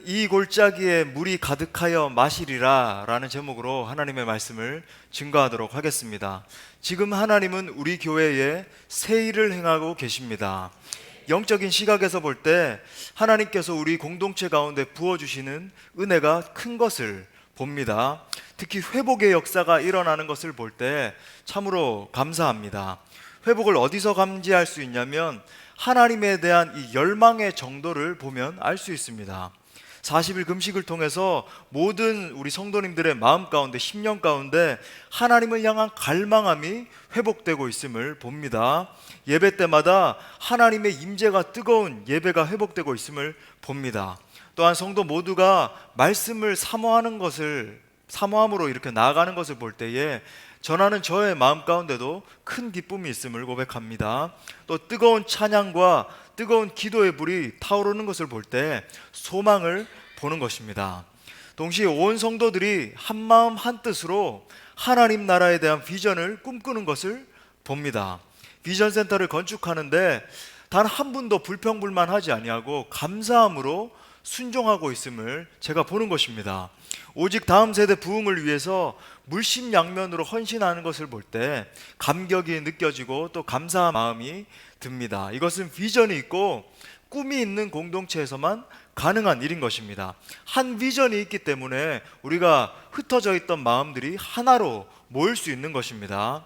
이 골짜기에 물이 가득하여 마시리라 라는 제목으로 하나님의 말씀을 증거하도록 하겠습니다. 지금 하나님은 우리 교회에 새 일을 행하고 계십니다. 영적인 시각에서 볼 때 하나님께서 우리 공동체 가운데 부어주시는 은혜가 큰 것을 봅니다. 특히 회복의 역사가 일어나는 것을 볼 때 참으로 감사합니다. 회복을 어디서 감지할 수 있냐면 하나님에 대한 이 열망의 정도를 보면 알 수 있습니다. 40일 금식을 통해서 모든 우리 성도님들의 마음 가운데, 심령 가운데 하나님을 향한 갈망함이 회복되고 있음을 봅니다. 예배 때마다 하나님의 임재가 뜨거운 예배가 회복되고 있음을 봅니다. 또한 성도 모두가 말씀을 사모함으로 이렇게 나아가는 것을 볼 때에 전하는 저의 마음 가운데도 큰 기쁨이 있음을 고백합니다. 또 뜨거운 찬양과 뜨거운 기도의 불이 타오르는 것을 볼 때 소망을 보는 것입니다. 동시에 온 성도들이 한 마음 한 뜻으로 하나님 나라에 대한 비전을 꿈꾸는 것을 봅니다. 비전 센터를 건축하는데 단 한 분도 불평불만하지 아니하고 감사함으로 순종하고 있음을 제가 보는 것입니다. 오직 다음 세대 부흥을 위해서 물심양면으로 헌신하는 것을 볼 때 감격이 느껴지고 또 감사한 마음이 듭니다. 이것은 비전이 있고 꿈이 있는 공동체에서만 가능한 일인 것입니다. 한 비전이 있기 때문에 우리가 흩어져 있던 마음들이 하나로 모일 수 있는 것입니다.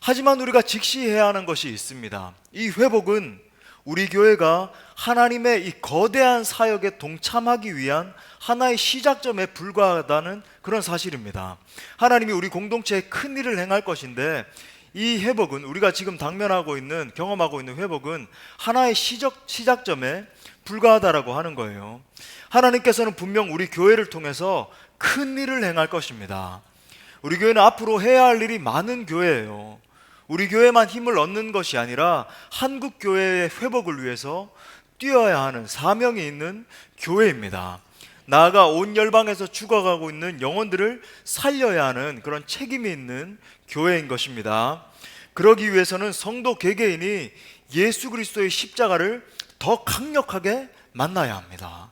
하지만 우리가 직시해야 하는 것이 있습니다. 이 회복은 우리 교회가 하나님의 이 거대한 사역에 동참하기 위한 하나의 시작점에 불과하다는 그런 사실입니다. 하나님이 우리 공동체에 큰 일을 행할 것인데 이 회복은, 우리가 지금 경험하고 있는 회복은 하나의 시작점에 불과하다라고 하는 거예요. 하나님께서는 분명 우리 교회를 통해서 큰 일을 행할 것입니다. 우리 교회는 앞으로 해야 할 일이 많은 교회예요. 우리 교회만 힘을 얻는 것이 아니라 한국 교회의 회복을 위해서 뛰어야 하는 사명이 있는 교회입니다. 나아가 온 열방에서 죽어가고 있는 영혼들을 살려야 하는 그런 책임이 있는 교회인 것입니다. 그러기 위해서는 성도 개개인이 예수 그리스도의 십자가를 더 강력하게 만나야 합니다.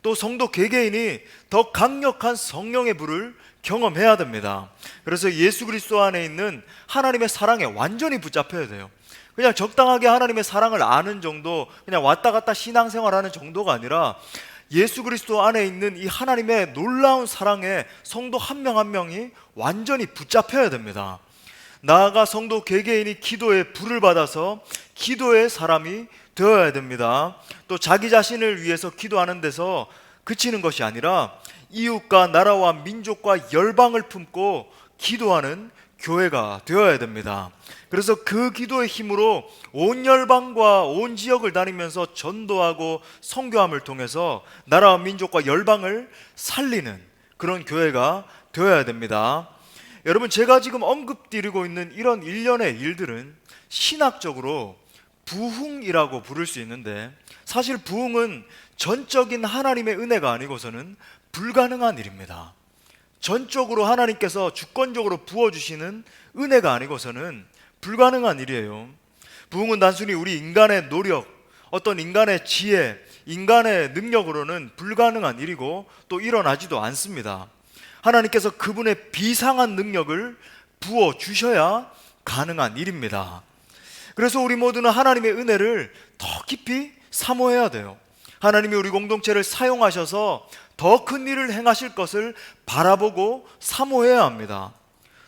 또 성도 개개인이 더 강력한 성령의 불을 경험해야 됩니다. 그래서 예수 그리스도 안에 있는 하나님의 사랑에 완전히 붙잡혀야 돼요. 그냥 적당하게 하나님의 사랑을 아는 정도, 그냥 왔다 갔다 신앙생활하는 정도가 아니라 예수 그리스도 안에 있는 이 하나님의 놀라운 사랑에 성도 한 명 한 명이 완전히 붙잡혀야 됩니다. 나아가 성도 개개인이 기도의 불을 받아서 기도의 사람이 되어야 됩니다. 또 자기 자신을 위해서 기도하는 데서 그치는 것이 아니라 이웃과 나라와 민족과 열방을 품고 기도하는 교회가 되어야 됩니다. 그래서 그 기도의 힘으로 온 열방과 온 지역을 다니면서 전도하고 선교함을 통해서 나라와 민족과 열방을 살리는 그런 교회가 되어야 됩니다. 여러분, 제가 지금 언급드리고 있는 이런 일련의 일들은 신학적으로 부흥이라고 부를 수 있는데, 사실 부흥은 전적인 하나님의 은혜가 아니고서는 불가능한 일입니다. 전적으로 하나님께서 주권적으로 부어주시는 은혜가 아니고서는 불가능한 일이에요. 부흥은 단순히 우리 인간의 노력, 어떤 인간의 지혜, 인간의 능력으로는 불가능한 일이고 또 일어나지도 않습니다. 하나님께서 그분의 비상한 능력을 부어주셔야 가능한 일입니다. 그래서 우리 모두는 하나님의 은혜를 더 깊이 사모해야 돼요. 하나님이 우리 공동체를 사용하셔서 더 큰 일을 행하실 것을 바라보고 사모해야 합니다.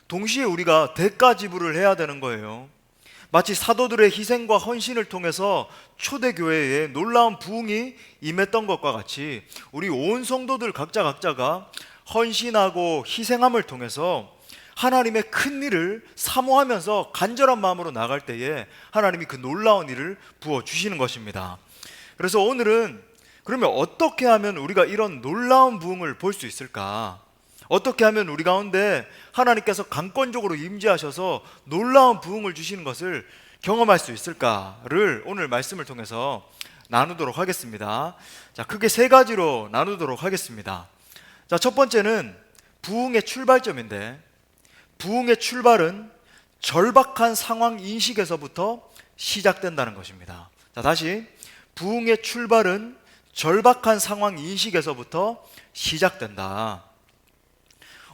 동시에 우리가 대가 지불을 해야 되는 거예요. 마치 사도들의 희생과 헌신을 통해서 초대교회에 놀라운 부흥이 임했던 것과 같이 우리 온 성도들 각자가 헌신하고 희생함을 통해서 하나님의 큰 일을 사모하면서 간절한 마음으로 나갈 때에 하나님이 그 놀라운 일을 부어주시는 것입니다. 그래서 오늘은 그러면 어떻게 하면 우리가 이런 놀라운 부흥을 볼 수 있을까? 어떻게 하면 우리 가운데 하나님께서 강권적으로 임재하셔서 놀라운 부흥을 주시는 것을 경험할 수 있을까를 오늘 말씀을 통해서 나누도록 하겠습니다. 자, 크게 세 가지로 나누도록 하겠습니다. 자, 첫 번째는 부흥의 출발점인데, 부흥의 출발은 절박한 상황 인식에서부터 시작된다는 것입니다. 자, 다시 부흥의 출발은 절박한 상황 인식에서부터 시작된다.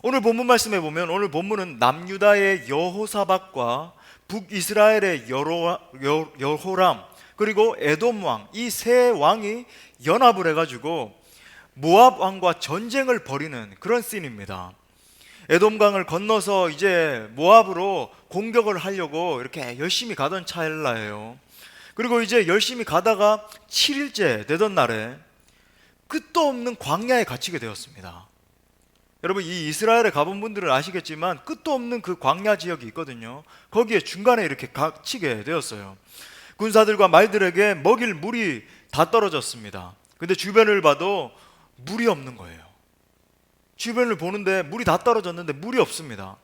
오늘 본문 말씀에 보면 오늘 본문은 남유다의 여호사밧과 북이스라엘의 여호람 그리고 에돔 왕, 이 세 왕이 연합을 해가지고 모압 왕과 전쟁을 벌이는 그런 씬입니다. 에돔강을 건너서 이제 모압으로 공격을 하려고 이렇게 열심히 가던 찰나예요. 그리고 이제 열심히 가다가 7일째 되던 날에 끝도 없는 광야에 갇히게 되었습니다. 여러분, 이 이스라엘에 가본 분들은 아시겠지만 끝도 없는 그 광야 지역이 있거든요. 거기에 중간에 이렇게 갇히게 되었어요. 군사들과 말들에게 먹일 물이 다 떨어졌습니다. 근데 주변을 봐도 물이 없는 거예요. 주변을 보는데 물이 다 떨어졌는데 물이 없습니다.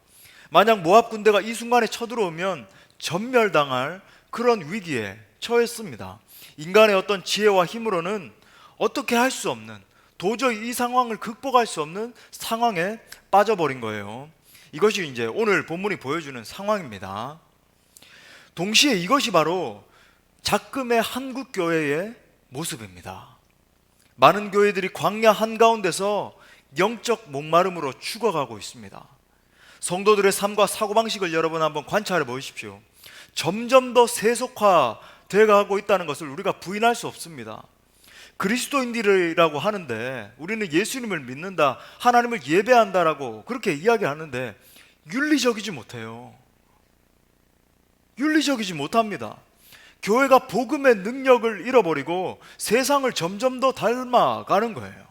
만약 모압 군대가 이 순간에 쳐들어오면 전멸당할 그런 위기에 처했습니다. 인간의 어떤 지혜와 힘으로는 어떻게 할 수 없는, 도저히 이 상황을 극복할 수 없는 상황에 빠져버린 거예요. 이것이 이제 오늘 본문이 보여주는 상황입니다. 동시에 이것이 바로 작금의 한국 교회의 모습입니다. 많은 교회들이 광야 한가운데서 영적 목마름으로 죽어가고 있습니다. 성도들의 삶과 사고방식을 여러분 한번 관찰해 보십시오. 점점 더 세속화되어 가고 있다는 것을 우리가 부인할 수 없습니다. 그리스도인들이라고 하는데, 우리는 예수님을 믿는다, 하나님을 예배한다라고 그렇게 이야기하는데 윤리적이지 못해요. 윤리적이지 못합니다. 교회가 복음의 능력을 잃어버리고 세상을 점점 더 닮아가는 거예요.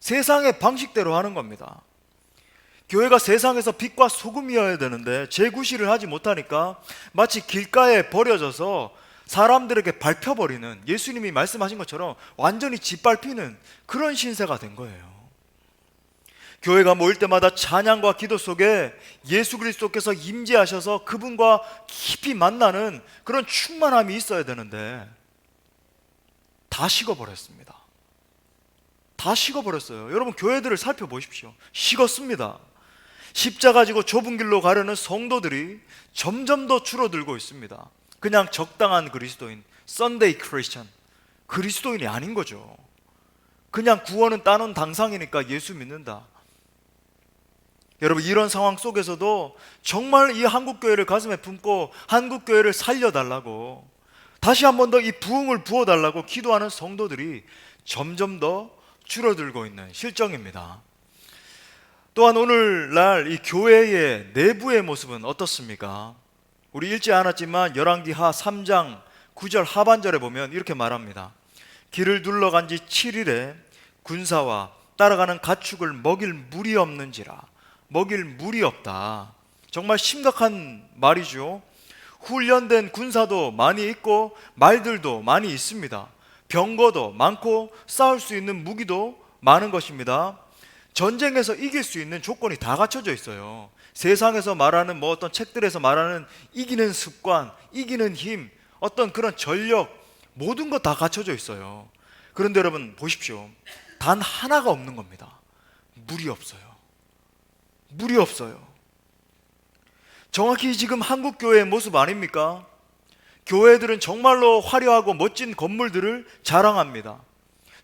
세상의 방식대로 하는 겁니다. 교회가 세상에서 빛과 소금이어야 되는데 재구실을 하지 못하니까 마치 길가에 버려져서 사람들에게 밟혀버리는, 예수님이 말씀하신 것처럼 완전히 짓밟히는 그런 신세가 된 거예요. 교회가 모일 때마다 찬양과 기도 속에 예수 그리스도께서 임재하셔서 그분과 깊이 만나는 그런 충만함이 있어야 되는데 다 식어버렸습니다. 다 식어버렸어요. 여러분, 교회들을 살펴보십시오. 식었습니다. 십자가 지고 좁은 길로 가려는 성도들이 점점 더 줄어들고 있습니다. 그냥 적당한 그리스도인, 썬데이 크리스천, 그리스도인이 아닌 거죠. 그냥 구원은 따놓은 당상이니까 예수 믿는다. 여러분, 이런 상황 속에서도 정말 이 한국교회를 가슴에 품고 한국교회를 살려달라고, 다시 한 번 더 이 부흥을 부어달라고 기도하는 성도들이 점점 더 줄어들고 있는 실정입니다. 또한 오늘날 이 교회의 내부의 모습은 어떻습니까? 우리 읽지 않았지만 열왕기하 3장 9절 하반절에 보면 이렇게 말합니다. 길을 둘러간 지 7일에 군사와 따라가는 가축을 먹일 물이 없는지라. 먹일 물이 없다. 정말 심각한 말이죠. 훈련된 군사도 많이 있고 말들도 많이 있습니다. 병거도 많고 싸울 수 있는 무기도 많은 것입니다. 전쟁에서 이길 수 있는 조건이 다 갖춰져 있어요. 세상에서 말하는 어떤 책들에서 말하는 이기는 습관, 이기는 힘, 어떤 그런 전력, 모든 것 다 갖춰져 있어요. 그런데 여러분 보십시오. 단 하나가 없는 겁니다. 물이 없어요. 물이 없어요. 정확히 지금 한국교회의 모습 아닙니까? 교회들은 정말로 화려하고 멋진 건물들을 자랑합니다.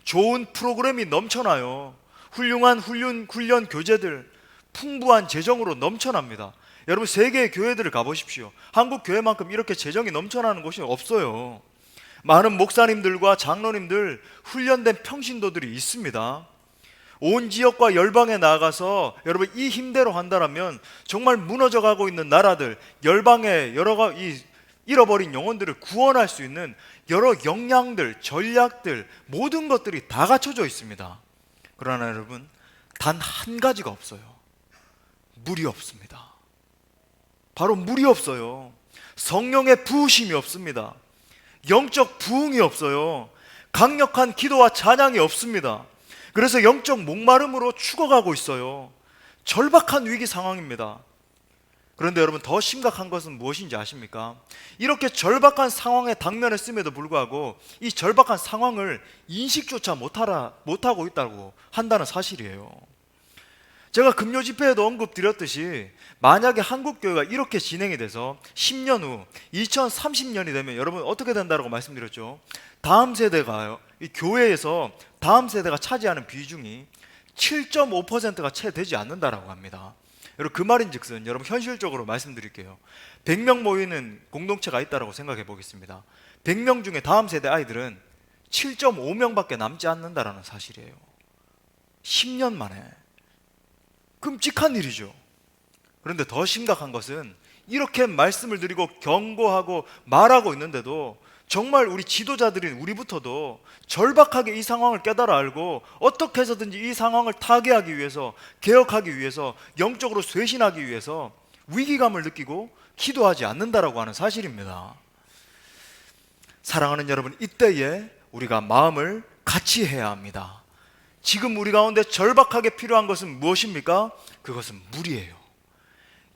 좋은 프로그램이 넘쳐나요. 훌륭한 훈련 교재들, 풍부한 재정으로 넘쳐납니다. 여러분, 세계의 교회들을 가보십시오. 한국 교회만큼 이렇게 재정이 넘쳐나는 곳이 없어요. 많은 목사님들과 장로님들, 훈련된 평신도들이 있습니다. 온 지역과 열방에 나아가서 여러분 이 힘대로 한다면 정말 무너져가고 있는 나라들, 열방의 여러 이 잃어버린 영혼들을 구원할 수 있는 여러 역량들, 전략들, 모든 것들이 다 갖춰져 있습니다. 그러나 여러분, 단 한 가지가 없어요. 물이 없습니다. 바로 물이 없어요. 성령의 부으심이 없습니다. 영적 부흥이 없어요. 강력한 기도와 찬양이 없습니다. 그래서 영적 목마름으로 죽어가고 있어요. 절박한 위기 상황입니다. 그런데 여러분, 더 심각한 것은 무엇인지 아십니까? 이렇게 절박한 상황에 당면했음에도 불구하고 이 절박한 상황을 인식조차 못하고 있다고 한다는 사실이에요. 제가 금요 집회에도 언급드렸듯이 만약에 한국교회가 이렇게 진행이 돼서 10년 후 2030년이 되면 여러분 어떻게 된다고 말씀드렸죠? 다음 세대가 이 교회에서 다음 세대가 차지하는 비중이 7.5%가 채 되지 않는다라고 합니다. 여러분 그 말인즉슨 여러분 현실적으로 말씀드릴게요. 100명 모이는 공동체가 있다고 생각해 보겠습니다. 100명 중에 다음 세대 아이들은 7.5명밖에 남지 않는다라는 사실이에요. 10년 만에. 끔찍한 일이죠. 그런데 더 심각한 것은 이렇게 말씀을 드리고 경고하고 말하고 있는데도 정말 우리 지도자들인 우리부터도 절박하게 이 상황을 깨달아 알고 어떻게 해서든지 이 상황을 타개하기 위해서, 개혁하기 위해서, 영적으로 쇄신하기 위해서 위기감을 느끼고 기도하지 않는다라고 하는 사실입니다. 사랑하는 여러분, 이때에 우리가 마음을 같이 해야 합니다. 지금 우리 가운데 절박하게 필요한 것은 무엇입니까? 그것은 물이에요.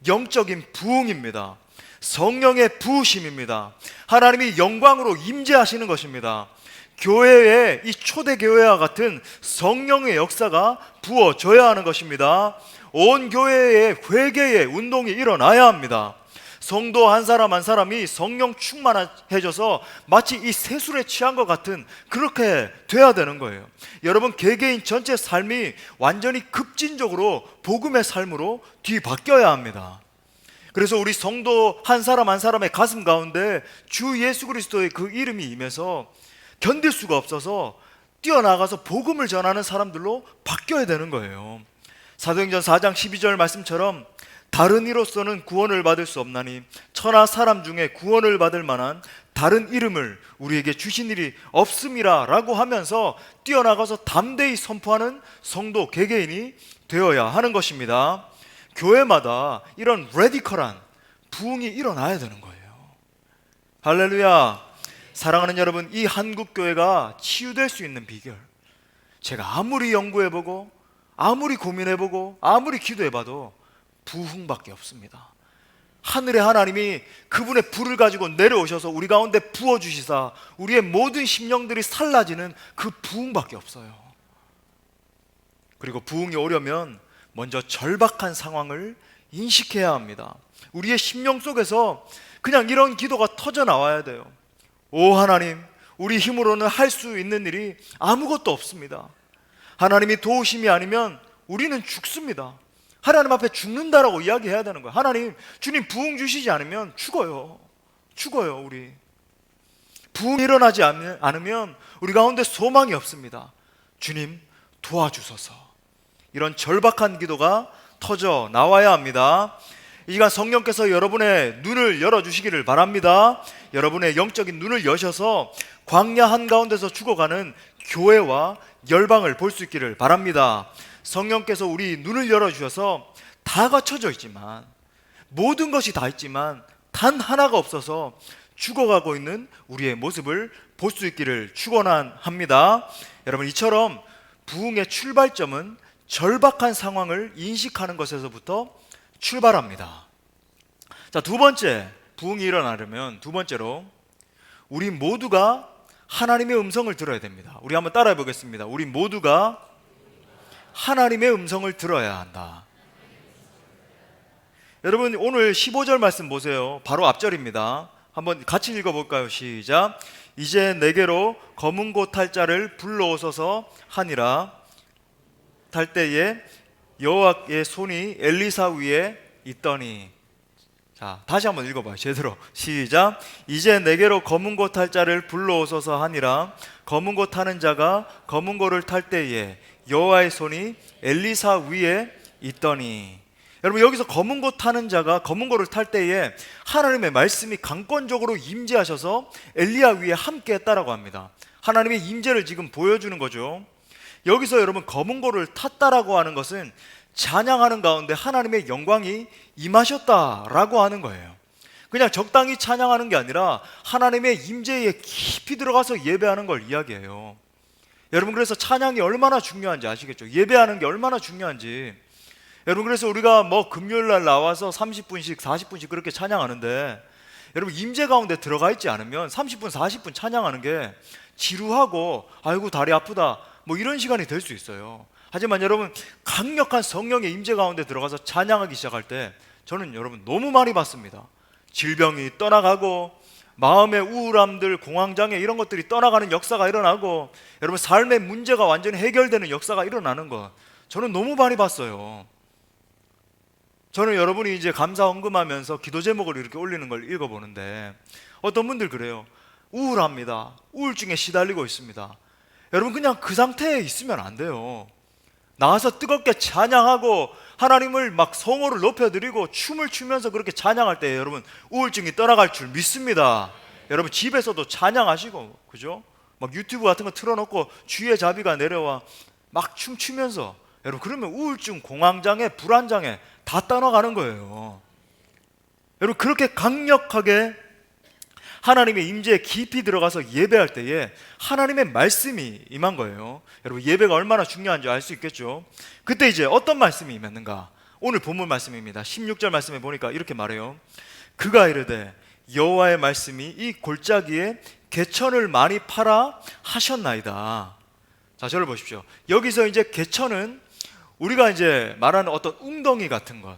영적인 부흥입니다. 성령의 부으심입니다. 하나님이 영광으로 임재하시는 것입니다. 교회의 이 초대교회와 같은 성령의 역사가 부어져야 하는 것입니다. 온 교회의 회개의 운동이 일어나야 합니다. 성도 한 사람 한 사람이 성령 충만해져서 마치 이 세술에 취한 것 같은 그렇게 돼야 되는 거예요. 여러분 개개인 전체 삶이 완전히 급진적으로 복음의 삶으로 뒤바뀌어야 합니다. 그래서 우리 성도 한 사람 한 사람의 가슴 가운데 주 예수 그리스도의 그 이름이 임해서 견딜 수가 없어서 뛰어나가서 복음을 전하는 사람들로 바뀌어야 되는 거예요. 사도행전 4장 12절 말씀처럼 다른 이로서는 구원을 받을 수 없나니 천하 사람 중에 구원을 받을 만한 다른 이름을 우리에게 주신 일이 없음이라 라고 하면서 뛰어나가서 담대히 선포하는 성도 개개인이 되어야 하는 것입니다. 교회마다 이런 레디컬한 부흥이 일어나야 되는 거예요. 할렐루야. 사랑하는 여러분, 이 한국교회가 치유될 수 있는 비결, 제가 아무리 연구해보고 아무리 고민해보고 아무리 기도해봐도 부흥밖에 없습니다. 하늘의 하나님이 그분의 불을 가지고 내려오셔서 우리 가운데 부어주시사 우리의 모든 심령들이 살라지는 그 부흥밖에 없어요. 그리고 부흥이 오려면 먼저 절박한 상황을 인식해야 합니다. 우리의 심령 속에서 그냥 이런 기도가 터져 나와야 돼요. 오 하나님, 우리 힘으로는 할 수 있는 일이 아무것도 없습니다. 하나님이 도우심이 아니면 우리는 죽습니다. 하나님 앞에 죽는다라고 이야기해야 되는 거예요. 하나님, 주님 부흥 주시지 않으면 죽어요. 우리. 부흥이 일어나지 않으면 우리 가운데 소망이 없습니다. 주님 도와주소서. 이런 절박한 기도가 터져 나와야 합니다. 이 시간 성령께서 여러분의 눈을 열어주시기를 바랍니다. 여러분의 영적인 눈을 여셔서 광야 한가운데서 죽어가는 교회와 열방을 볼 수 있기를 바랍니다. 성령께서 우리 눈을 열어주셔서 다 갖춰져 있지만, 모든 것이 다 있지만 단 하나가 없어서 죽어가고 있는 우리의 모습을 볼 수 있기를 축원합니다. 여러분, 이처럼 부흥의 출발점은 절박한 상황을 인식하는 것에서부터 출발합니다. 자, 두 번째, 부흥이 일어나려면 두 번째로 우리 모두가 하나님의 음성을 들어야 됩니다. 우리 한번 따라해 보겠습니다. 우리 모두가 하나님의 음성을 들어야 한다. 여러분, 오늘 15절 말씀 보세요. 바로 앞절입니다. 한번 같이 읽어볼까요? 시작. 이제 내게로 검은 고 탈 자를 불러오소서 하니라. 탈 때에 여호와의 손이 엘리사 위에 있더니. 자, 다시 한번 읽어봐요. 제대로. 시작. 이제 내게로 검은 고 탈 자를 불러오소서 하니라. 검은 고 타는 자가 검은 고를 탈 때에 여호와의 손이 엘리사 위에 있더니. 여러분, 여기서 검은 고 타는 자가 검은 고를 탈 때에 하나님의 말씀이 강권적으로 임재하셔서 엘리야 위에 함께 했다라고 합니다. 하나님의 임재를 지금 보여주는 거죠. 여기서 여러분, 검은 고를 탔다라고 하는 것은 찬양하는 가운데 하나님의 영광이 임하셨다라고 하는 거예요. 그냥 적당히 찬양하는 게 아니라 하나님의 임재에 깊이 들어가서 예배하는 걸 이야기해요. 여러분, 그래서 찬양이 얼마나 중요한지 아시겠죠? 예배하는 게 얼마나 중요한지. 여러분, 그래서 우리가 뭐 금요일 날 나와서 30분씩 40분씩 그렇게 찬양하는데, 여러분, 임재 가운데 들어가 있지 않으면 30분 40분 찬양하는 게 지루하고 아이고 다리 아프다 뭐 이런 시간이 될 수 있어요. 하지만 여러분, 강력한 성령의 임재 가운데 들어가서 찬양하기 시작할 때 저는 여러분 너무 많이 봤습니다. 질병이 떠나가고 마음의 우울함들, 공황장애 이런 것들이 떠나가는 역사가 일어나고 여러분 삶의 문제가 완전히 해결되는 역사가 일어나는 것, 저는 너무 많이 봤어요. 저는 여러분이 이제 감사 헌금하면서 기도 제목을 이렇게 올리는 걸 읽어보는데 어떤 분들 그래요. 우울합니다. 우울증에 시달리고 있습니다. 여러분, 그냥 그 상태에 있으면 안 돼요. 나와서 뜨겁게 찬양하고 하나님을 막 성호를 높여드리고 춤을 추면서 그렇게 찬양할 때 여러분 우울증이 떠나갈 줄 믿습니다. 여러분 집에서도 찬양하시고, 그죠? 막 유튜브 같은 거 틀어놓고 주의 자비가 내려와 막 춤추면서 여러분, 그러면 우울증, 공황장애, 불안장애 다 떠나가는 거예요. 여러분, 그렇게 강력하게 하나님의 임재에 깊이 들어가서 예배할 때에 하나님의 말씀이 임한 거예요. 여러분, 예배가 얼마나 중요한지 알 수 있겠죠. 그때 이제 어떤 말씀이 임했는가? 오늘 본문 말씀입니다. 16절 말씀에 보니까 이렇게 말해요. 그가 이르되 여호와의 말씀이 이 골짜기에 개천을 많이 팔아 하셨나이다. 자, 저를 보십시오. 여기서 이제 개천은 우리가 이제 말하는 어떤 웅덩이 같은 것,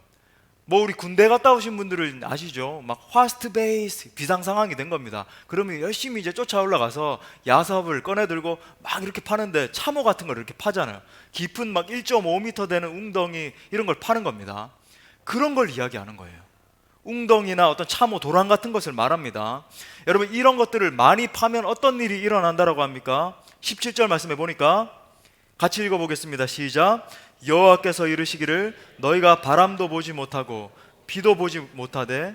뭐 우리 군대 갔다 오신 분들은 아시죠? 막 화스트 베이스 비상 상황이 된 겁니다. 그러면 열심히 이제 쫓아 올라가서 야삽을 꺼내 들고 막 이렇게 파는데 참호 같은 걸 이렇게 파잖아요. 깊은 막 1.5m 되는 웅덩이 이런 걸 파는 겁니다. 그런 걸 이야기하는 거예요. 웅덩이나 어떤 참호, 도랑 같은 것을 말합니다. 여러분, 이런 것들을 많이 파면 어떤 일이 일어난다라고 합니까? 17절 말씀해 보니까 같이 읽어보겠습니다. 시작. 여호와께서 이르시기를 너희가 바람도 보지 못하고 비도 보지 못하되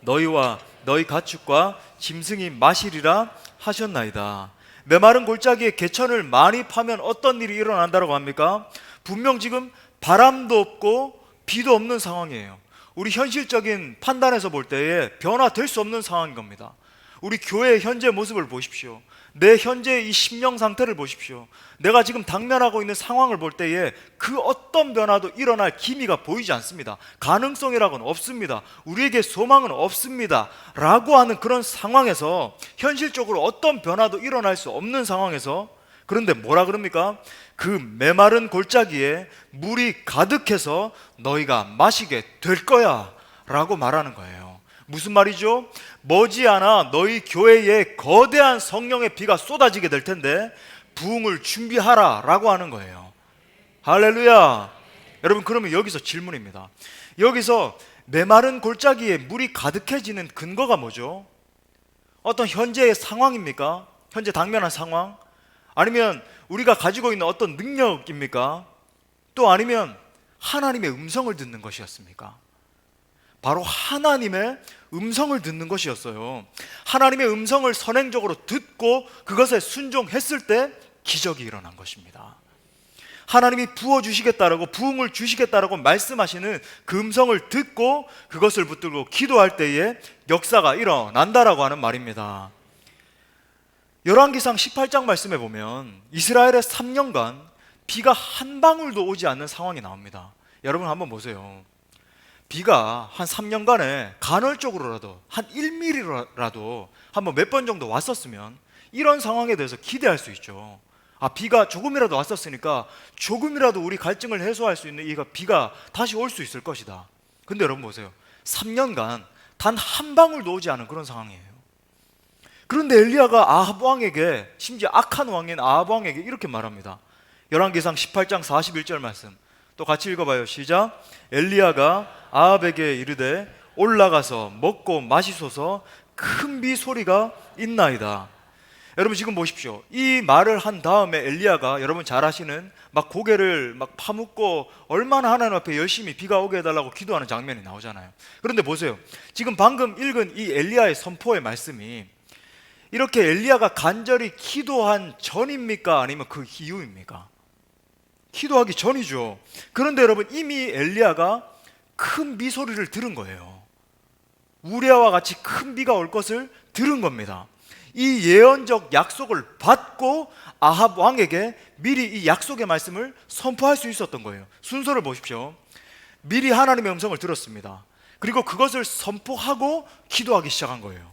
너희와 너희 가축과 짐승이 마시리라 하셨나이다. 메마른 골짜기에 개천을 많이 파면 어떤 일이 일어난다고 합니까? 분명 지금 바람도 없고 비도 없는 상황이에요. 우리 현실적인 판단에서 볼 때에 변화될 수 없는 상황인 겁니다. 우리 교회의 현재 모습을 보십시오. 내 현재의 이 심령 상태를 보십시오. 내가 지금 당면하고 있는 상황을 볼 때에 그 어떤 변화도 일어날 기미가 보이지 않습니다. 가능성이라고는 없습니다. 우리에게 소망은 없습니다 라고 하는 그런 상황에서, 현실적으로 어떤 변화도 일어날 수 없는 상황에서, 그런데 뭐라 그럽니까? 그 메마른 골짜기에 물이 가득해서 너희가 마시게 될 거야 라고 말하는 거예요. 무슨 말이죠? 머지않아 너희 교회에 거대한 성령의 비가 쏟아지게 될 텐데 부흥을 준비하라 라고 하는 거예요. 할렐루야. 여러분, 그러면 여기서 질문입니다. 여기서 메마른 골짜기에 물이 가득해지는 근거가 뭐죠? 어떤 현재의 상황입니까? 현재 당면한 상황? 아니면 우리가 가지고 있는 어떤 능력입니까? 또 아니면 하나님의 음성을 듣는 것이었습니까? 바로 하나님의 음성을 듣는 것이었어요. 하나님의 음성을 선행적으로 듣고 그것에 순종했을 때 기적이 일어난 것입니다. 하나님이 부어주시겠다라고, 부흥을 주시겠다라고 말씀하시는 그 음성을 듣고 그것을 붙들고 기도할 때에 역사가 일어난다라고 하는 말입니다. 열왕기상 18장 말씀에 보면 이스라엘의 3년간 비가 한 방울도 오지 않는 상황이 나옵니다. 여러분 한번 보세요. 비가 한 3년간에 간헐적으로라도 한 1mm라도 한번 몇 번 정도 왔었으면 이런 상황에 대해서 기대할 수 있죠. 아, 비가 조금이라도 왔었으니까 조금이라도 우리 갈증을 해소할 수 있는 이 비가 다시 올 수 있을 것이다. 근데 여러분 보세요. 3년간 단 한 방울도 오지 않은 그런 상황이에요. 그런데 엘리야가 아합 왕에게, 심지어 악한 왕인 아합 왕에게 이렇게 말합니다. 열왕기상 18장 41절 말씀 또 같이 읽어봐요. 시작. 엘리야가 아합에게 이르되 올라가서 먹고 마시소서, 큰 비 소리가 있나이다. 여러분 지금 보십시오. 이 말을 한 다음에 엘리야가 여러분 잘 아시는 막 고개를 막 파묻고 얼마나 하나님 앞에 열심히 비가 오게 해달라고 기도하는 장면이 나오잖아요. 그런데 보세요. 지금 방금 읽은 이 엘리야의 선포의 말씀이 이렇게 엘리야가 간절히 기도한 전입니까? 아니면 그 이후입니까? 기도하기 전이죠. 그런데 여러분 이미 엘리야가 큰 비 소리를 들은 거예요. 우레아와 같이 큰 비가 올 것을 들은 겁니다. 이 예언적 약속을 받고 아합 왕에게 미리 이 약속의 말씀을 선포할 수 있었던 거예요. 순서를 보십시오. 미리 하나님의 음성을 들었습니다. 그리고 그것을 선포하고 기도하기 시작한 거예요.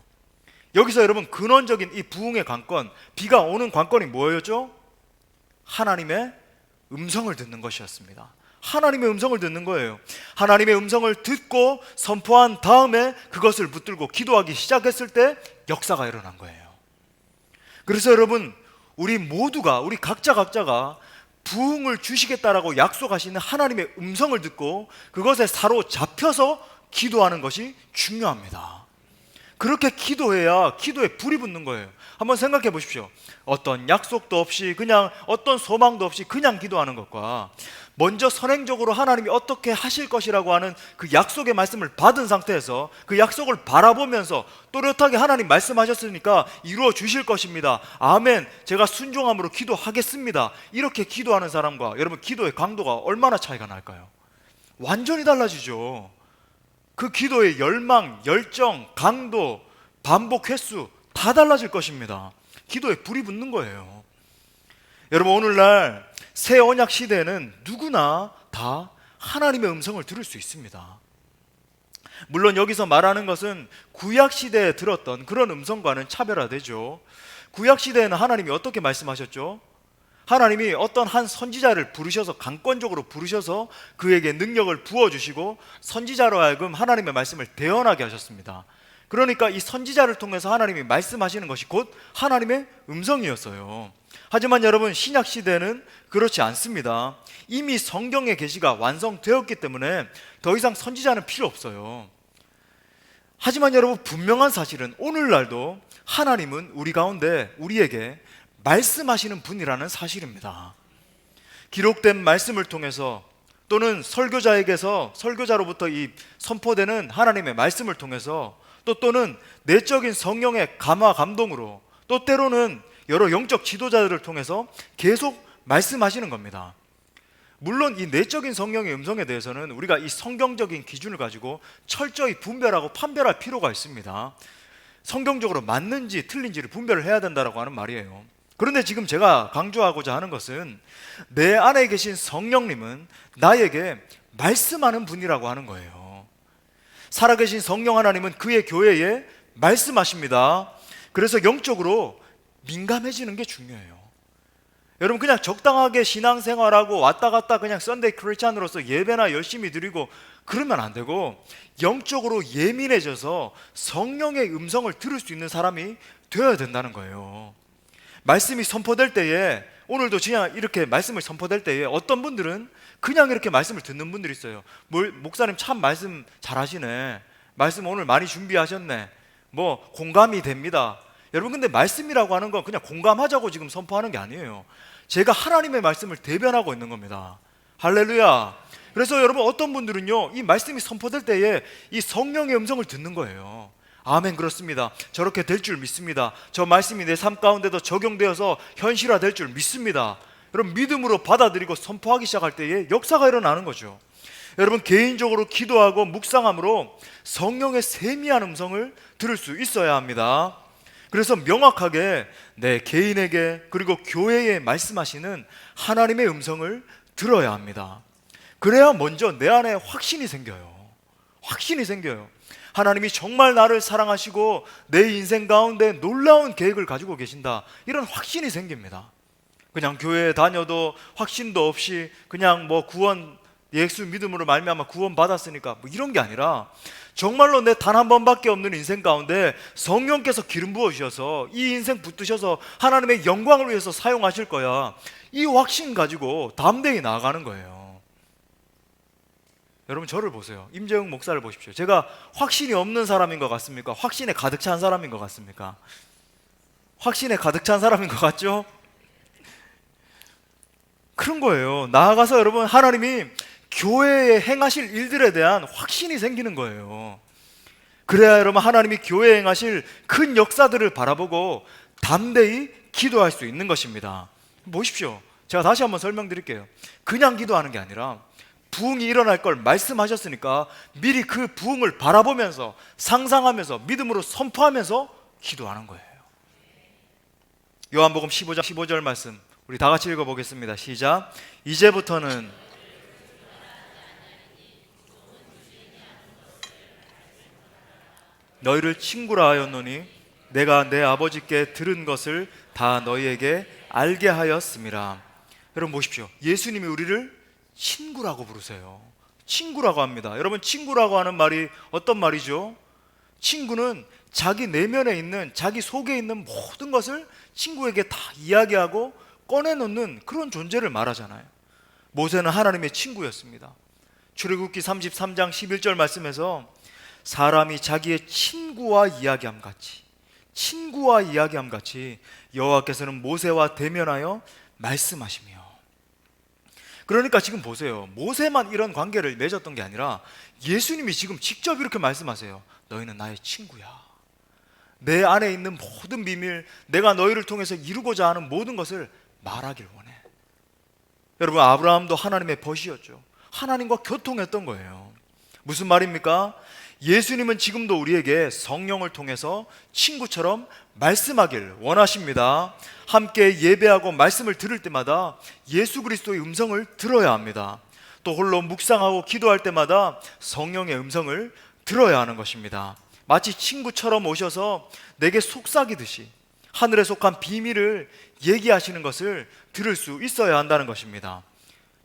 여기서 여러분 근원적인 이 부흥의 관건, 비가 오는 관건이 뭐였죠? 하나님의 음성을 듣는 것이었습니다. 하나님의 음성을 듣는 거예요. 하나님의 음성을 듣고 선포한 다음에 그것을 붙들고 기도하기 시작했을 때 역사가 일어난 거예요. 그래서 여러분, 우리 모두가, 우리 각자가 부흥을 주시겠다라고 약속하시는 하나님의 음성을 듣고 그것에 사로잡혀서 기도하는 것이 중요합니다. 그렇게 기도해야 기도에 불이 붙는 거예요. 한번 생각해 보십시오. 어떤 약속도 없이 그냥 어떤 소망도 없이 그냥 기도하는 것과 먼저 선행적으로 하나님이 어떻게 하실 것이라고 하는 그 약속의 말씀을 받은 상태에서 그 약속을 바라보면서 또렷하게 하나님 말씀하셨으니까 이루어 주실 것입니다. 아멘. 제가 순종함으로 기도하겠습니다. 이렇게 기도하는 사람과 여러분 기도의 강도가 얼마나 차이가 날까요? 완전히 달라지죠. 그 기도의 열망, 열정, 강도, 반복 횟수 다 달라질 것입니다. 기도에 불이 붙는 거예요. 여러분, 오늘날 새 언약 시대에는 누구나 다 하나님의 음성을 들을 수 있습니다. 물론 여기서 말하는 것은 구약 시대에 들었던 그런 음성과는 차별화되죠. 구약 시대에는 하나님이 어떻게 말씀하셨죠? 하나님이 어떤 한 선지자를 부르셔서, 강권적으로 부르셔서 그에게 능력을 부어주시고 선지자로 하여금 하나님의 말씀을 대언하게 하셨습니다. 그러니까 이 선지자를 통해서 하나님이 말씀하시는 것이 곧 하나님의 음성이었어요. 하지만 여러분, 신약 시대는 그렇지 않습니다. 이미 성경의 계시가 완성되었기 때문에 더 이상 선지자는 필요 없어요. 하지만 여러분, 분명한 사실은 오늘날도 하나님은 우리 가운데 우리에게 말씀하시는 분이라는 사실입니다. 기록된 말씀을 통해서 또는 설교자로부터 이 선포되는 하나님의 말씀을 통해서 또는 내적인 성령의 감화 감동으로 또 때로는 여러 영적 지도자들을 통해서 계속 말씀하시는 겁니다. 물론 이 내적인 성령의 음성에 대해서는 우리가 이 성경적인 기준을 가지고 철저히 분별하고 판별할 필요가 있습니다. 성경적으로 맞는지 틀린지를 분별을 해야 된다고 하는 말이에요. 그런데 지금 제가 강조하고자 하는 것은 내 안에 계신 성령님은 나에게 말씀하는 분이라고 하는 거예요. 살아계신 성령 하나님은 그의 교회에 말씀하십니다. 그래서 영적으로 민감해지는 게 중요해요. 여러분, 그냥 적당하게 신앙생활하고 왔다 갔다 그냥 썬데이 크리스찬으로서 예배나 열심히 드리고 그러면 안 되고 영적으로 예민해져서 성령의 음성을 들을 수 있는 사람이 되어야 된다는 거예요. 말씀이 선포될 때에, 오늘도 그냥 이렇게 말씀을 선포될 때에 어떤 분들은 그냥 이렇게 말씀을 듣는 분들이 있어요. 목사님 참 말씀 잘하시네, 말씀 오늘 많이 준비하셨네, 뭐 공감이 됩니다. 여러분, 근데 말씀이라고 하는 건 그냥 공감하자고 지금 선포하는 게 아니에요. 제가 하나님의 말씀을 대변하고 있는 겁니다. 할렐루야. 그래서 여러분, 어떤 분들은요, 이 말씀이 선포될 때에 이 성령의 음성을 듣는 거예요. 아멘, 그렇습니다. 저렇게 될 줄 믿습니다. 저 말씀이 내 삶 가운데도 적용되어서 현실화될 줄 믿습니다. 여러분, 믿음으로 받아들이고 선포하기 시작할 때에 역사가 일어나는 거죠. 여러분, 개인적으로 기도하고 묵상함으로 성령의 세미한 음성을 들을 수 있어야 합니다. 그래서 명확하게 내 개인에게 그리고 교회에 말씀하시는 하나님의 음성을 들어야 합니다. 그래야 먼저 내 안에 확신이 생겨요. 확신이 생겨요. 하나님이 정말 나를 사랑하시고 내 인생 가운데 놀라운 계획을 가지고 계신다, 이런 확신이 생깁니다. 그냥 교회에 다녀도 확신도 없이 그냥 뭐 구원, 예수 믿음으로 말미암아 구원 받았으니까 뭐 이런 게 아니라 정말로 내 단 한 번밖에 없는 인생 가운데 성령께서 기름 부어주셔서 이 인생 붙드셔서 하나님의 영광을 위해서 사용하실 거야, 이 확신 가지고 담대히 나아가는 거예요. 여러분, 저를 보세요. 임재웅 목사를 보십시오. 제가 확신이 없는 사람인 것 같습니까? 확신에 가득 찬 사람인 것 같습니까? 확신에 가득 찬 사람인 것 같죠? 그런 거예요. 나아가서 여러분, 하나님이 교회에 행하실 일들에 대한 확신이 생기는 거예요. 그래야 여러분, 하나님이 교회에 행하실 큰 역사들을 바라보고 담대히 기도할 수 있는 것입니다. 보십시오. 제가 다시 한번 설명드릴게요. 그냥 기도하는 게 아니라 부흥이 일어날 걸 말씀하셨으니까 미리 그 부흥을 바라보면서 상상하면서 믿음으로 선포하면서 기도하는 거예요. 요한복음 15절 말씀 우리 다 같이 읽어보겠습니다. 시작. 이제부터는 너희를 친구라 하였노니 내가 내 아버지께 들은 것을 다 너희에게 알게 하였음이라. 여러분 보십시오. 예수님이 우리를 친구라고 부르세요. 친구라고 합니다. 여러분, 친구라고 하는 말이 어떤 말이죠? 친구는 자기 내면에 있는, 자기 속에 있는 모든 것을 친구에게 다 이야기하고 꺼내놓는 그런 존재를 말하잖아요. 모세는 하나님의 친구였습니다. 출애굽기 33장 11절 말씀에서 사람이 자기의 친구와 이야기함 같이, 친구와 이야기함 같이 여호와께서는 모세와 대면하여 말씀하시며. 그러니까 지금 보세요. 모세만 이런 관계를 맺었던 게 아니라 예수님이 지금 직접 이렇게 말씀하세요. 너희는 나의 친구야. 내 안에 있는 모든 비밀, 내가 너희를 통해서 이루고자 하는 모든 것을 말하길 원해. 여러분, 아브라함도 하나님의 벗이었죠. 하나님과 교통했던 거예요. 무슨 말입니까? 예수님은 지금도 우리에게 성령을 통해서 친구처럼 말씀하길 원하십니다. 함께 예배하고 말씀을 들을 때마다 예수 그리스도의 음성을 들어야 합니다. 또 홀로 묵상하고 기도할 때마다 성령의 음성을 들어야 하는 것입니다. 마치 친구처럼 오셔서 내게 속삭이듯이 하늘에 속한 비밀을 얘기하시는 것을 들을 수 있어야 한다는 것입니다.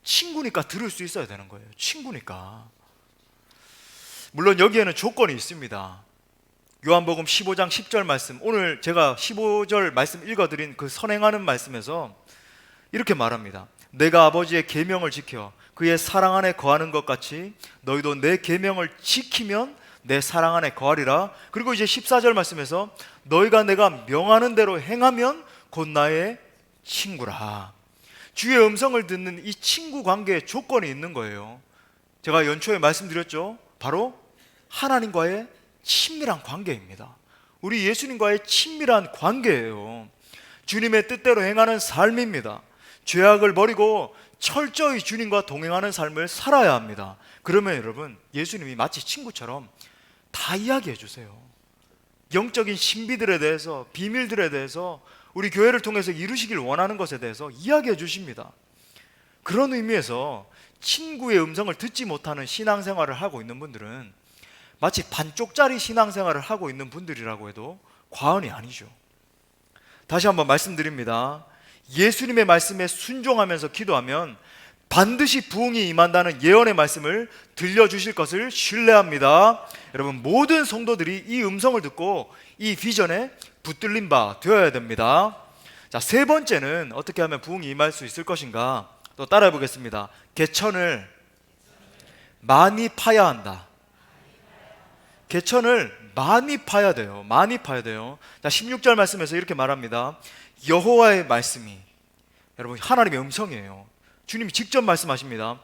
친구니까 들을 수 있어야 되는 거예요. 친구니까. 물론 여기에는 조건이 있습니다. 요한복음 15장 10절 말씀, 오늘 제가 15절 말씀 읽어드린 그 선행하는 말씀에서 이렇게 말합니다. 내가 아버지의 계명을 지켜 그의 사랑 안에 거하는 것 같이 너희도 내 계명을 지키면 내 사랑 안에 거하리라. 그리고 이제 14절 말씀에서 너희가 내가 명하는 대로 행하면 곧 나의 친구라. 주의 음성을 듣는 이 친구 관계에 조건이 있는 거예요. 제가 연초에 말씀드렸죠. 바로 하나님과의 친밀한 관계입니다. 우리 예수님과의 친밀한 관계예요. 주님의 뜻대로 행하는 삶입니다. 죄악을 버리고 철저히 주님과 동행하는 삶을 살아야 합니다. 그러면 여러분, 예수님이 마치 친구처럼 다 이야기해 주세요. 영적인 신비들에 대해서, 비밀들에 대해서, 우리 교회를 통해서 이루시길 원하는 것에 대해서 이야기해 주십니다. 그런 의미에서 친구의 음성을 듣지 못하는 신앙생활을 하고 있는 분들은 마치 반쪽짜리 신앙생활을 하고 있는 분들이라고 해도 과언이 아니죠. 다시 한번 말씀드립니다. 예수님의 말씀에 순종하면서 기도하면 반드시 부흥이 임한다는 예언의 말씀을 들려주실 것을 신뢰합니다. 여러분, 모든 성도들이 이 음성을 듣고 이 비전에 붙들린 바 되어야 됩니다. 자, 세 번째는 어떻게 하면 부흥이 임할 수 있을 것인가? 또 따라해 보겠습니다. 개천을 많이 파야 한다. 개천을 많이 파야 돼요. 많이 파야 돼요. 자, 16절 말씀에서 이렇게 말합니다. 여호와의 말씀이, 여러분, 하나님의 음성이에요. 주님이 직접 말씀하십니다.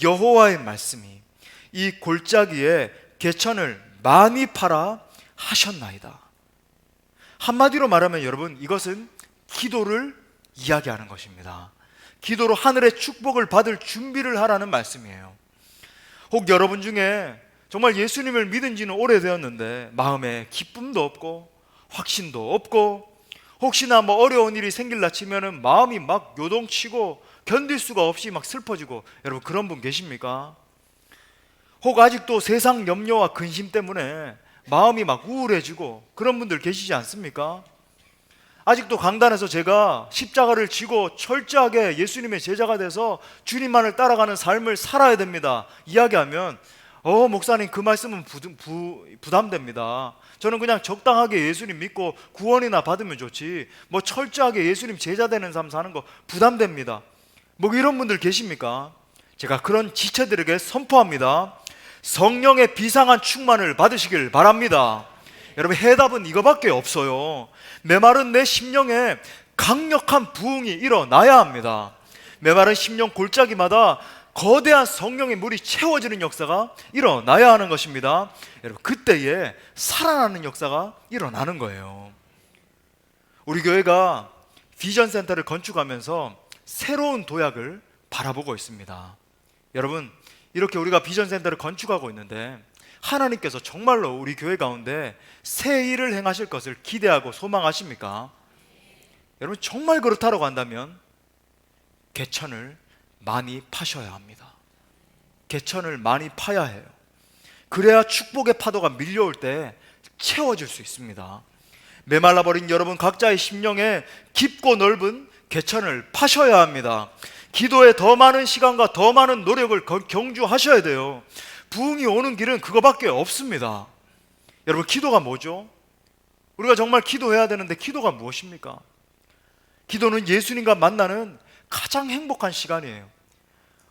여호와의 말씀이 이 골짜기에 개천을 많이 파라 하셨나이다. 한마디로 말하면 여러분, 이것은 기도를 이야기하는 것입니다. 기도로 하늘의 축복을 받을 준비를 하라는 말씀이에요. 혹 여러분 중에 정말 예수님을 믿은 지는 오래되었는데 마음에 기쁨도 없고 확신도 없고 혹시나 뭐 어려운 일이 생길라 치면은 마음이 막 요동치고 견딜 수가 없이 막 슬퍼지고, 여러분 그런 분 계십니까? 혹 아직도 세상 염려와 근심 때문에 마음이 막 우울해지고 그런 분들 계시지 않습니까? 아직도 강단에서 제가 십자가를 지고 철저하게 예수님의 제자가 돼서 주님만을 따라가는 삶을 살아야 됩니다 이야기하면 목사님 그 말씀은 부담됩니다. 저는 그냥 적당하게 예수님 믿고 구원이나 받으면 좋지 뭐 철저하게 예수님 제자 되는 삶 사는 거 부담됩니다. 뭐 이런 분들 계십니까? 제가 그런 지체들에게 선포합니다. 성령의 비상한 충만을 받으시길 바랍니다. 여러분, 해답은 이거밖에 없어요. 메마른 내 심령에 강력한 부흥이 일어나야 합니다. 메마른 심령 골짜기마다 거대한 성령의 물이 채워지는 역사가 일어나야 하는 것입니다. 여러분, 그때에 살아나는 역사가 일어나는 거예요. 우리 교회가 비전센터를 건축하면서 새로운 도약을 바라보고 있습니다. 여러분, 이렇게 우리가 비전센터를 건축하고 있는데 하나님께서 정말로 우리 교회 가운데 새 일을 행하실 것을 기대하고 소망하십니까? 여러분, 정말 그렇다고 한다면 개천을 많이 파셔야 합니다. 개천을 많이 파야 해요. 그래야 축복의 파도가 밀려올 때 채워질 수 있습니다. 메말라버린 여러분 각자의 심령에 깊고 넓은 개천을 파셔야 합니다. 기도에 더 많은 시간과 더 많은 노력을 경주하셔야 돼요. 부흥이 오는 길은 그거밖에 없습니다. 여러분, 기도가 뭐죠? 우리가 정말 기도해야 되는데 기도가 무엇입니까? 기도는 예수님과 만나는 가장 행복한 시간이에요.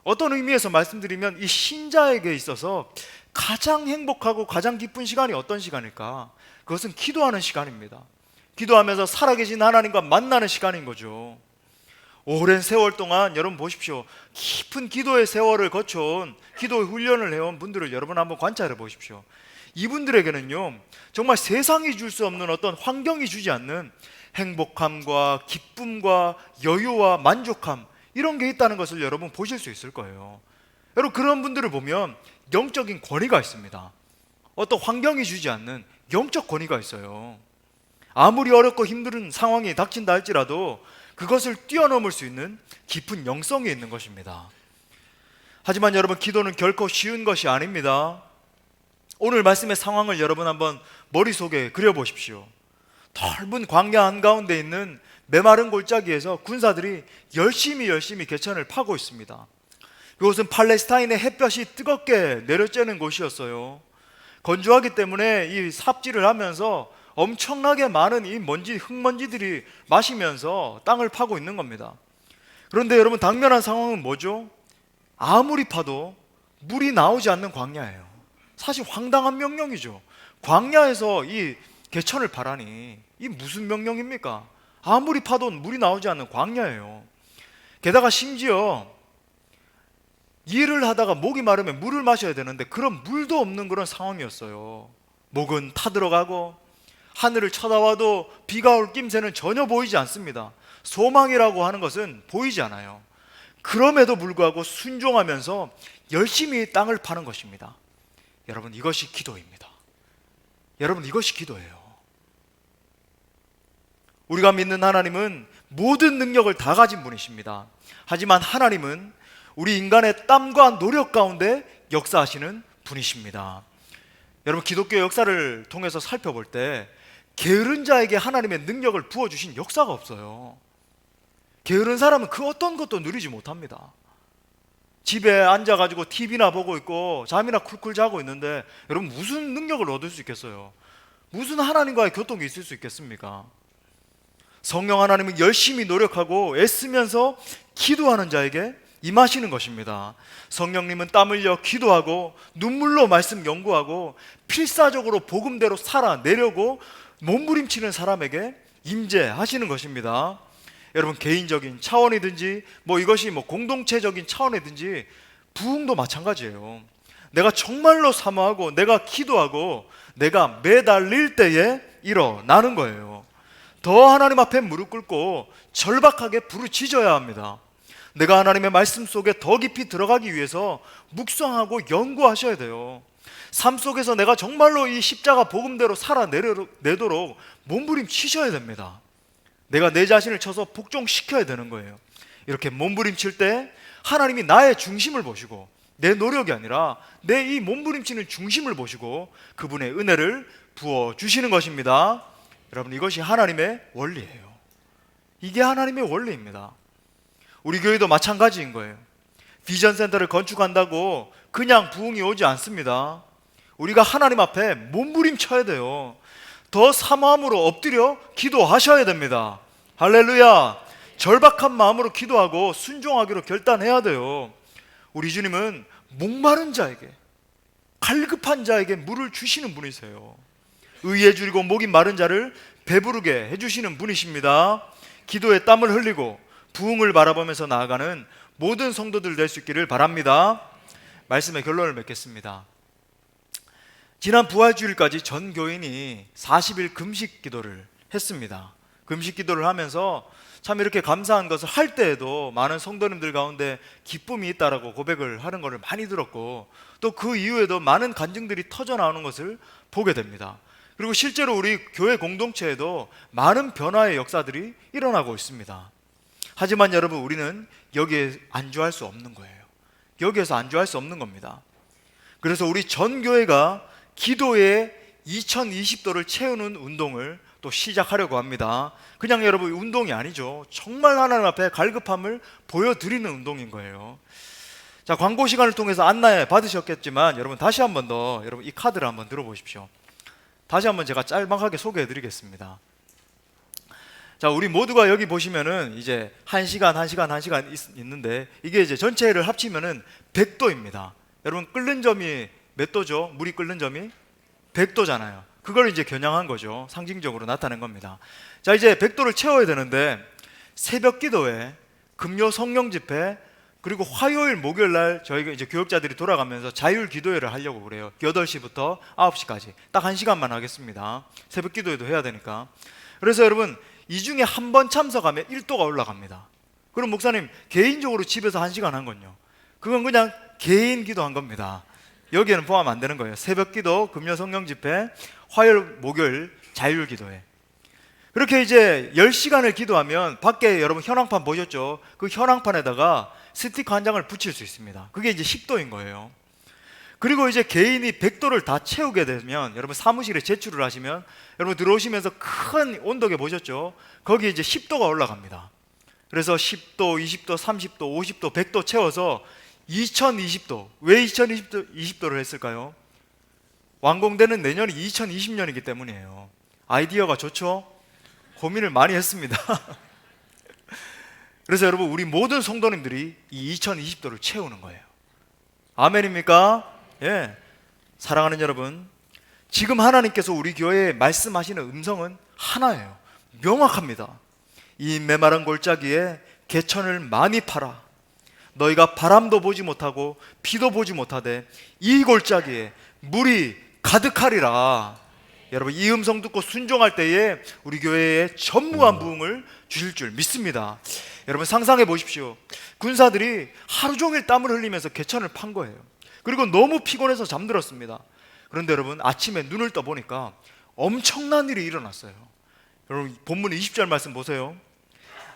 어떤 의미에서 말씀드리면 이 신자에게 있어서 가장 행복하고 가장 기쁜 시간이 어떤 시간일까? 그것은 기도하는 시간입니다. 기도하면서 살아계신 하나님과 만나는 시간인 거죠. 오랜 세월 동안 여러분 보십시오. 깊은 기도의 세월을 거쳐온, 기도의 훈련을 해온 분들을 여러분 한번 관찰해 보십시오. 이분들에게는요, 정말 세상이 줄 수 없는 어떤 환경이 주지 않는 행복함과 기쁨과 여유와 만족함, 이런 게 있다는 것을 여러분 보실 수 있을 거예요. 여러분, 그런 분들을 보면 영적인 권위가 있습니다. 어떤 환경이 주지 않는 영적 권위가 있어요. 아무리 어렵고 힘든 상황이 닥친다 할지라도 그것을 뛰어넘을 수 있는 깊은 영성이 있는 것입니다. 하지만 여러분, 기도는 결코 쉬운 것이 아닙니다. 오늘 말씀의 상황을 여러분 한번 머릿속에 그려보십시오. 넓은 광야 한가운데 있는 메마른 골짜기에서 군사들이 열심히 개천을 파고 있습니다. 이곳은 팔레스타인의 햇볕이 뜨겁게 내려쬐는 곳이었어요. 건조하기 때문에 이 삽질을 하면서 엄청나게 많은 이 흙먼지들이 마시면서 땅을 파고 있는 겁니다. 그런데 여러분, 당면한 상황은 뭐죠? 아무리 파도 물이 나오지 않는 광야예요. 사실 황당한 명령이죠. 광야에서 이 개천을 파라니, 이 무슨 명령입니까? 아무리 파도 물이 나오지 않는 광야예요. 게다가 심지어 일을 하다가 목이 마르면 물을 마셔야 되는데 그런 물도 없는 그런 상황이었어요. 목은 타들어가고 하늘을 쳐다봐도 비가 올 낌새는 전혀 보이지 않습니다. 소망이라고 하는 것은 보이지 않아요. 그럼에도 불구하고 순종하면서 열심히 땅을 파는 것입니다. 여러분, 이것이 기도입니다. 여러분, 이것이 기도예요. 우리가 믿는 하나님은 모든 능력을 다 가진 분이십니다. 하지만 하나님은 우리 인간의 땀과 노력 가운데 역사하시는 분이십니다. 여러분, 기독교 역사를 통해서 살펴볼 때 게으른 자에게 하나님의 능력을 부어주신 역사가 없어요. 게으른 사람은 그 어떤 것도 누리지 못합니다. 집에 앉아가지고 TV나 보고 있고 잠이나 쿨쿨 자고 있는데 여러분, 무슨 능력을 얻을 수 있겠어요? 무슨 하나님과의 교통이 있을 수 있겠습니까? 성령 하나님은 열심히 노력하고 애쓰면서 기도하는 자에게 임하시는 것입니다. 성령님은 땀 흘려 기도하고 눈물로 말씀 연구하고 필사적으로 복음대로 살아내려고 몸부림치는 사람에게 임재하시는 것입니다. 여러분, 개인적인 차원이든지 이것이 공동체적인 차원이든지 부흥도 마찬가지예요. 내가 정말로 사모하고 내가 기도하고 내가 매달릴 때에 일어나는 거예요. 더 하나님 앞에 무릎 꿇고 절박하게 부르짖어야 합니다. 내가 하나님의 말씀 속에 더 깊이 들어가기 위해서 묵상하고 연구하셔야 돼요. 삶 속에서 내가 정말로 이 십자가 복음대로 살아내도록 몸부림치셔야 됩니다. 내가 내 자신을 쳐서 복종시켜야 되는 거예요. 이렇게 몸부림칠 때 하나님이 나의 중심을 보시고 내 노력이 아니라 내 이 몸부림치는 중심을 보시고 그분의 은혜를 부어주시는 것입니다. 여러분, 이것이 하나님의 원리예요. 이게 하나님의 원리입니다. 우리 교회도 마찬가지인 거예요. 비전센터를 건축한다고 그냥 부흥이 오지 않습니다. 우리가 하나님 앞에 몸부림쳐야 돼요. 더 사모함으로 엎드려 기도하셔야 됩니다. 할렐루야. 절박한 마음으로 기도하고 순종하기로 결단해야 돼요. 우리 주님은 목마른 자에게, 갈급한 자에게 물을 주시는 분이세요. 의에 줄이고 목이 마른 자를 배부르게 해주시는 분이십니다. 기도에 땀을 흘리고 부흥을 바라보면서 나아가는 모든 성도들 될 수 있기를 바랍니다. 말씀의 결론을 맺겠습니다. 지난 부활주일까지 전 교인이 40일 금식 기도를 했습니다. 금식 기도를 하면서 참 이렇게 감사한 것을 할 때에도 많은 성도님들 가운데 기쁨이 있다라고 고백을 하는 것을 많이 들었고, 또 그 이후에도 많은 간증들이 터져 나오는 것을 보게 됩니다. 그리고 실제로 우리 교회 공동체에도 많은 변화의 역사들이 일어나고 있습니다. 하지만 여러분, 우리는 여기에 안주할 수 없는 거예요. 여기에서 안주할 수 없는 겁니다. 그래서 우리 전 교회가 기도의 2020도를 채우는 운동을 또 또 시작하려고 합니다. 그냥 여러분 운동이 아니죠. 정말 하나님 앞에 갈급함을 보여드리는 운동인 거예요. 자, 광고 시간을 통해서 안내 받으셨겠지만 여러분 다시 한 번 더 여러분 이 카드를 한번 들어보십시오. 다시 한번 제가 짤막하게 소개해 드리겠습니다. 자, 우리 모두가 여기 보시면은 이제 1시간, 1시간, 1시간 있는데 이게 이제 전체를 합치면은 100도입니다. 여러분 끓는 점이 몇 도죠? 물이 끓는 점이 100도잖아요. 그걸 이제 겨냥한 거죠. 상징적으로 나타낸 겁니다. 자, 이제 100도를 채워야 되는데 새벽 기도회, 금요 성령 집회, 그리고 화요일, 목요일 날 저희가 이제 교역자들이 돌아가면서 자율 기도회를 하려고 그래요. 8시부터 9시까지 딱 1시간만 하겠습니다. 새벽 기도회도 해야 되니까. 그래서 여러분 이 중에 한 번 참석하면 1도가 올라갑니다. 그럼 목사님 개인적으로 집에서 1시간 한 건요? 그건 그냥 개인 기도한 겁니다. 여기에는 포함 안 되는 거예요. 새벽 기도, 금요 성령 집회, 화요일, 목요일 자율 기도회. 그렇게 이제 10시간을 기도하면 밖에 여러분 현황판 보셨죠? 그 현황판에다가 스티커 한 장을 붙일 수 있습니다. 그게 이제 10도인 거예요. 그리고 이제 개인이 100도를 다 채우게 되면 여러분 사무실에 제출을 하시면 여러분 들어오시면서 큰 온도계 보셨죠? 거기에 이제 10도가 올라갑니다. 그래서 10도, 20도, 30도, 50도, 100도 채워서 2020도. 왜 2020도를 했을까요? 완공되는 내년이 2020년이기 때문이에요. 아이디어가 좋죠? 고민을 많이 했습니다. 그래서 여러분 우리 모든 성도님들이 이 2020도를 채우는 거예요. 아멘입니까? 예. 사랑하는 여러분, 지금 하나님께서 우리 교회에 말씀하시는 음성은 하나예요. 명확합니다. 이 메마른 골짜기에 개천을 많이 팔아 너희가 바람도 보지 못하고 비도 보지 못하되 이 골짜기에 물이 가득하리라. 여러분 이 음성 듣고 순종할 때에 우리 교회에 전무한 부흥을 주실 줄 믿습니다. 여러분 상상해 보십시오. 군사들이 하루 종일 땀을 흘리면서 개천을 판 거예요. 그리고 너무 피곤해서 잠들었습니다. 그런데 여러분 아침에 눈을 떠보니까 엄청난 일이 일어났어요. 여러분 본문 20절 말씀 보세요.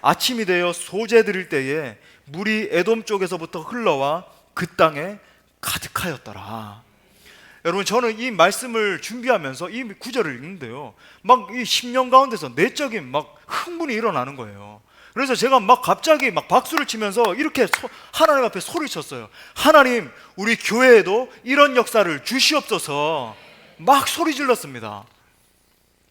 아침이 되어 소재 드릴 때에 물이 에돔 쪽에서부터 흘러와 그 땅에 가득하였더라. 여러분 저는 이 말씀을 준비하면서 이 구절을 읽는데요, 막 이 심령 가운데서 내적인 막 흥분이 일어나는 거예요. 그래서 제가 막 갑자기 막 박수를 치면서 이렇게 하나님 앞에 소리쳤어요. 하나님, 우리 교회에도 이런 역사를 주시옵소서. 막 소리 질렀습니다.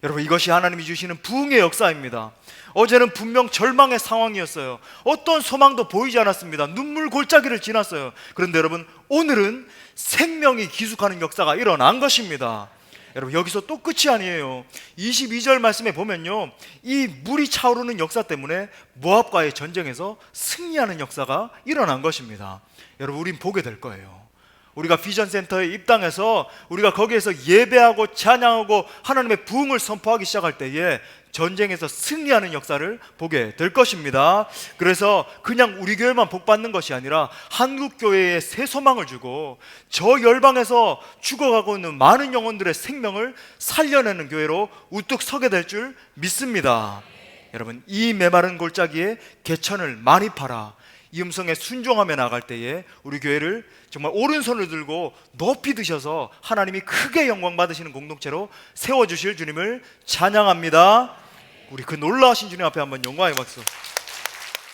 여러분 이것이 하나님이 주시는 부흥의 역사입니다. 어제는 분명 절망의 상황이었어요. 어떤 소망도 보이지 않았습니다. 눈물 골짜기를 지났어요. 그런데 여러분 오늘은 생명이 기숙하는 역사가 일어난 것입니다. 여러분 여기서 또 끝이 아니에요. 22절 말씀에 보면요, 이 물이 차오르는 역사 때문에 모압과의 전쟁에서 승리하는 역사가 일어난 것입니다. 여러분 우린 보게 될 거예요. 우리가 비전센터에 입당해서 우리가 거기에서 예배하고 찬양하고 하나님의 부흥을 선포하기 시작할 때에 전쟁에서 승리하는 역사를 보게 될 것입니다. 그래서 그냥 우리 교회만 복받는 것이 아니라 한국교회에 새 소망을 주고 저 열방에서 죽어가고 있는 많은 영혼들의 생명을 살려내는 교회로 우뚝 서게 될 줄 믿습니다. 여러분 이 메마른 골짜기에 개천을 많이 팔아 이 음성에 순종하며 나갈 때에 우리 교회를 정말 오른손을 들고 높이 드셔서 하나님이 크게 영광 받으시는 공동체로 세워주실 주님을 찬양합니다. 우리 그 놀라우신 주님 앞에 한번 영광의 박수.